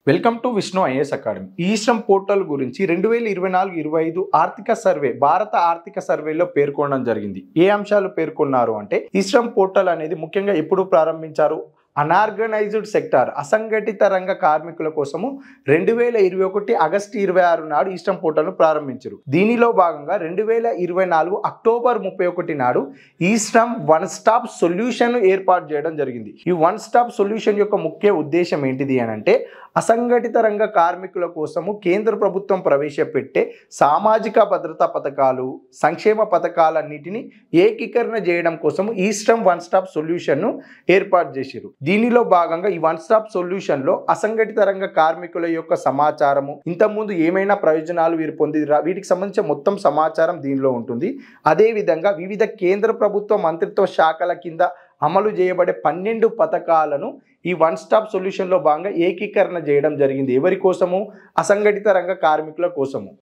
Welcome to Vishnu IAS academy. ఈ Shram portal గురించి 2024-25 ఆర్థిక సర్వే భారత ఆర్థిక సర్వేలో పేర్కొనడం జరిగింది. ఏ అంశాలు పేర్కొన్నారు అంటే ఈ శ్రమ్ పోర్టల్ అనేది ముఖ్యంగా ఎప్పుడు ప్రారంభించారు, అనార్గనైజ్డ్ సెక్టార్ అసంఘటిత రంగ కార్మికుల కోసము 2021 ఆగస్టు 26 నాడు ఈ శ్రమ్ పోర్టల్ను ప్రారంభించారు. దీనిలో భాగంగా 2024 అక్టోబర్ 31 నాడు ఈ శ్రమ్ వన్ స్టాప్ సొల్యూషన్ ఏర్పాటు చేయడం జరిగింది. ఈ వన్ స్టాప్ సొల్యూషన్ యొక్క ముఖ్య ఉద్దేశం ఏంటిది అని అంటే అసంఘటిత రంగ కార్మికుల కోసము కేంద్ర ప్రభుత్వం ప్రవేశపెట్టే సామాజిక భద్రతా పథకాలు, సంక్షేమ పథకాలన్నిటిని ఏకీకరణ చేయడం కోసం ఈ శ్రమ్ వన్ స్టాప్ సొల్యూషన్ను ఏర్పాటు చేశారు. దీనిలో భాగంగా ఈ వన్ స్టాప్ సొల్యూషన్లో అసంఘటిత రంగ కార్మికుల యొక్క సమాచారము, ఇంతకుముందు ఏమైనా ప్రయోజనాలు వీరు పొందిరా, వీటికి సంబంధించిన మొత్తం సమాచారం దీనిలో ఉంటుంది. అదేవిధంగా వివిధ కేంద్ర ప్రభుత్వ మంత్రిత్వ శాఖల కింద అమలు చేయబడే 12 పథకాలను ఈ వన్ స్టాప్ సొల్యూషన్లో భాగంగా ఏకీకరణ చేయడం జరిగింది. ఎవరి కోసము? అసంఘటిత రంగ కార్మికుల కోసము.